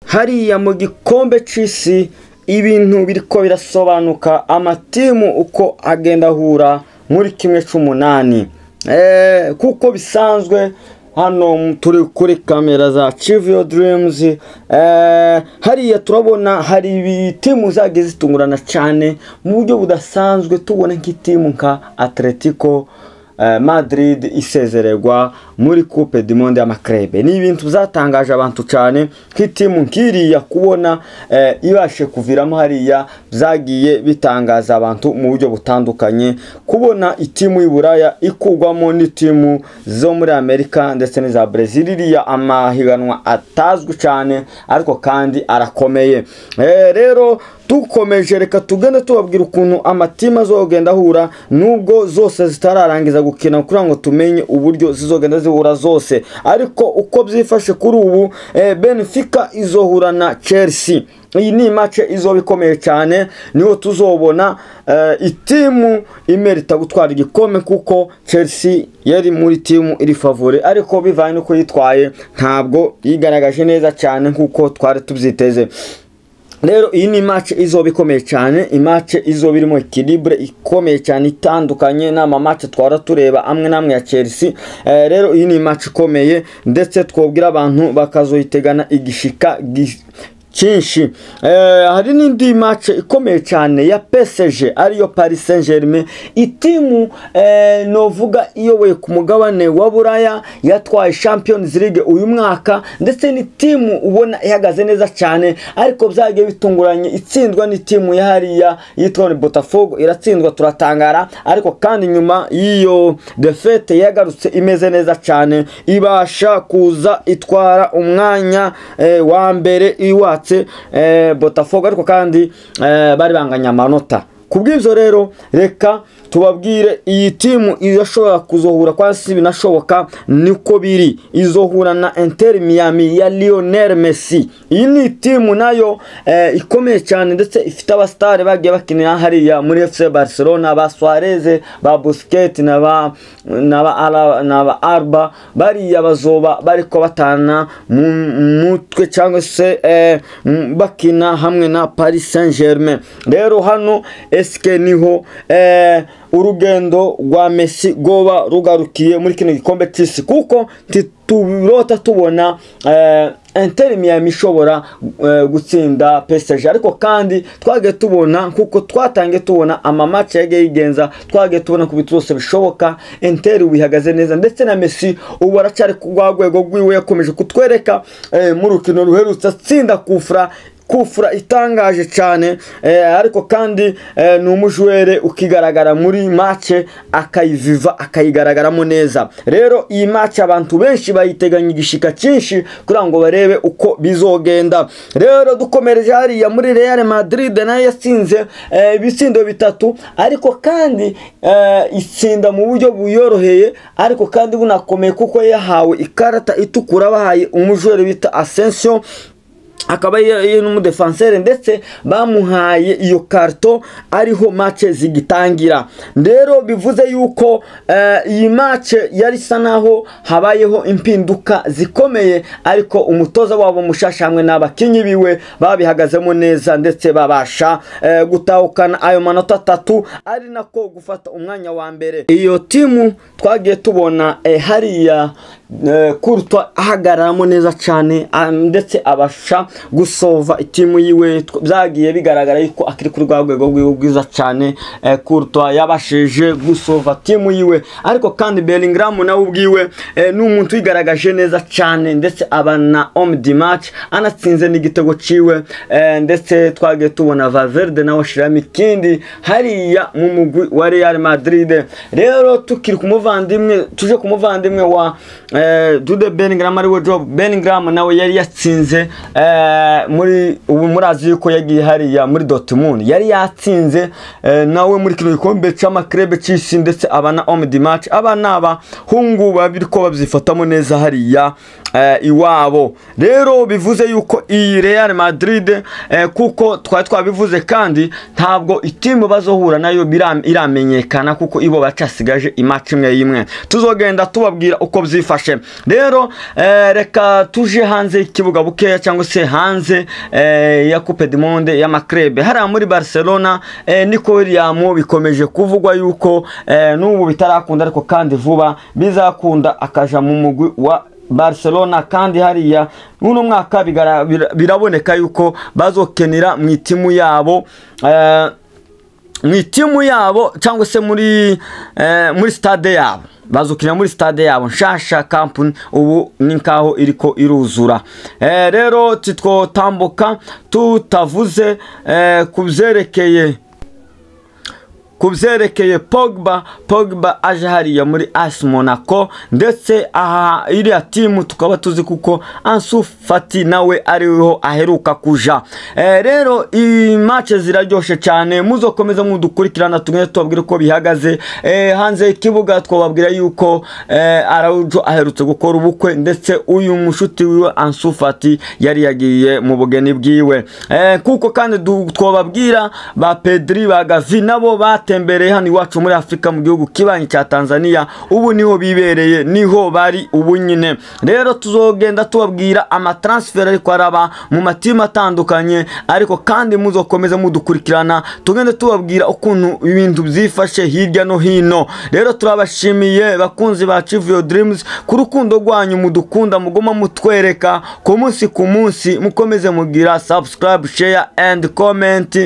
hariya mu gikombe c'isi ibintu biriko birasobanuka amatimu uko agenda ahura muri kimwe c'umunani. Kuko bisanzwe hano turi kuri kamera za Achieve Your Dreams, hariya turabona hari ibitimu zagiye zitungurana cyane mu buryo budasanzwe. Tubona nk'itimu nka Atletico Madrid isezererwa muri Coupe du Monde y'amakrebe. Ni ibintu zatangaje abantu cyane, nk'itimu nkiriya kubona ibashe kuviramo hariya byagiye bitangaza abantu mu buryo butandukanye. Kubona itimu y'Iburaya ikugwamo n'itimu zo muri Amerika ndetse n'iza Brazil, iriya amahiganwa atazwi cyane ariko kandi arakomeye. Rero dukomeje reka tugende tubabwira ukuntu amatimu azogenda ahura nubwo zose zitararangiza gukina, kugira ngo tumenye uburyo zizogenda zihura zose. Ariko uko byifashe kuri ubu, Benfica izohura na Chelsea. Iyi ni match izoba ikomeye cyane, niho tuzobona itimu imerita gutwara igikombe, kuko Chelsea yari muri timu iri favore, ariko bivanye nuko yitwaye ntabwo yigaragaje neza cyane nkuko twari tubyiteze. Rero iyi ni match izoba ikomeye cyane, imatch izoba irimo equilibre ikomeye cyane itandukanye n'ama match twara tureba amwe namwe ya Chelsea. Rero iyi ni match ikomeye, ndetse twobwira abantu bakazoyitegana igishika cyinshi. Hari n'indi match ikomeye cyane ya PSG ariyo Paris Saint-Germain, itimu novuga iyoboye ku mugabane wa Buraya, yatwaye Champions League uyu mwaka, ndetse ni timu ubona ihagaze neza cyane, ariko byagiye bitunguranye itsindwa n'itimu ya hariya yitwa Botafogo, iratsindwa turatangara, ariko kandi nyuma y'iyo defete yagarutse imeze neza cyane, ibasha kuza itwara umwanya wa mbere iwatse Botafogo, ariko kandi bari banganya amanota. Kubw'ibyo rero reka tubabwire iyi timu izashobora kuzohura, kwa si binashoboka niko biri, izohura na Inter Miami ya Lionel Messi. Iyi ni timu nayo ikomeye cyane, ndetse ifite abastare bagiye bakinira hariya muri FC Barcelona, ba Suarez, ba Busquets na ba Alba. Bariya bazoba bariko batana mu mutwe cyangwa se bakina hamwe na Paris Saint-Germain. Rero hano eske niho urugendo rwa Messi goba rugarukiye muri kino gikombe cy'isi, kuko turota tubona Inter Miami ishobora gutsinda PSG, ariko kandi twage tubona kuko twatangiye tubona ama match yagiye yigenza, twage tubona ku bitose bishoboka Inter ubihagaze neza, ndetse na Messi ubu aracari ku rwego rwiwe yakomeje kutwereka mu rukino ruherutse atsinda kufura itangaje cyane, ariko kandi ni umujwere ukigaragara muri match akayiviva akayigaragaramo neza. Rero iyi match abantu benshi bayiteganya igishika cyinshi kugira ngo barebe uko bizogenda. Rero dukomereje hariya muri Real Madrid, nayo yatsinze ibitsindo bitatu, ariko kandi itsinda mu buryo buyoroheye, ariko kandi bunakomeye, kuko yahawe ikarata itukura bahaye umujwere bita Asensio, akaba n'umudefenseur, ndetse bamuhaye iyo karto ariho match zigitangira. Rero bivuze yuko iyi match yari sanaho habayeho impinduka zikomeye, ariko umutoza wabo mushasha hamwe n'abakinyi biwe babihagazemo neza, ndetse babasha gutahukana ayo manota 3, ari nako gufata umwanya wa mbere. Iyo timu twagiye tubona hariya Courtois ahagararamo neza cyane, ndetse abasha gusova itimu yiwe. Byagiye bigaragara yuko akiri kuri rwego rwiza cyane. Courtois yabashije gusova timu yiwe, ariko kandi Bellingham nawe ubwiwe ni umuntu wigaragaje neza cyane, ndetse abana homme du match, anatsinze n'igitego ciwe, ndetse twagiye tubona Valverde nawe shirami kindi hariya mu mugwi wa Real Madrid. Rero tukiri tuje ku muvandimwe wa Jude Bellingham ari we Job Bellingham, nawe yari yatsinze muri murazi yuko yagiye hariya muri Dortmund, yari yatsinze nawe muri kino gikombe c'amakrebe c'isi, ndetse abana homme du match, abana abahungu babiri ko babyifatamo neza hariya iwabo. Rero bivuze yuko iyi Real Madrid kuko twabivuze, kandi ntabwo itimu bazohura nayo iramenyekana, kuko ibo bacasigaje imatch imwe. Tuzogenda tubabwira uko byifashe. byifashe. Rero reka tuje hanze y'ikibuga bukeya cyangwa se hanze ya Coupe du Monde y'amakrebe hariya muri Barcelona. Nico Williams bikomeje kuvugwa yuko n'ubu bitarakunda ariko kandi vuba bizakunda akaja mu mugwi wa Barcelona, kandi hariya uno mwaka biraboneka yuko bazokenera mu itimu yabo cyangwa se muri stade yabo, bazukina muri stade yabo nshasha Camp Nou ubu ninkaho iriko iruzura. Rero titwotambuka tutavuze kubyerekeye Pogba aje hariya muri AS Monaco, ndetse aha iriya timu tukaba tuzi kuko Ansu Fati nawe ariho aheruka kuja. Rero match ziraryoshe cyane, muzokomeza mudukurikirana tugende tubabwire ko bihagaze. Hanze ikibuga twababwira yuko Araujo aherutse gukora ubukwe, ndetse uyu mushuti wiwe Ansu Fati yari yagiye mu bugeni bwiwe. Kuko kandi twababwira ba Pedri ba Gavi nabo batembereye hano iwacu muri Afrika mu gihugu kibanyi cya Tanzania, ubu niho bibereye, niho bari ubu nyine. Rero tuzogenda tubabwira amatransfer ariko araba mu matimu atandukanye, ariko kandi muzokomeza mudukurikirana tugende tubabwira ukuntu ibintu byifashe hirya no hino. Rero turabashimiye bakunzi ba Chivio Dreams ku rukundo rwanyu mudukunda, mugoma mutwereka ku munsi mukomeze mugira subscribe, share and comment.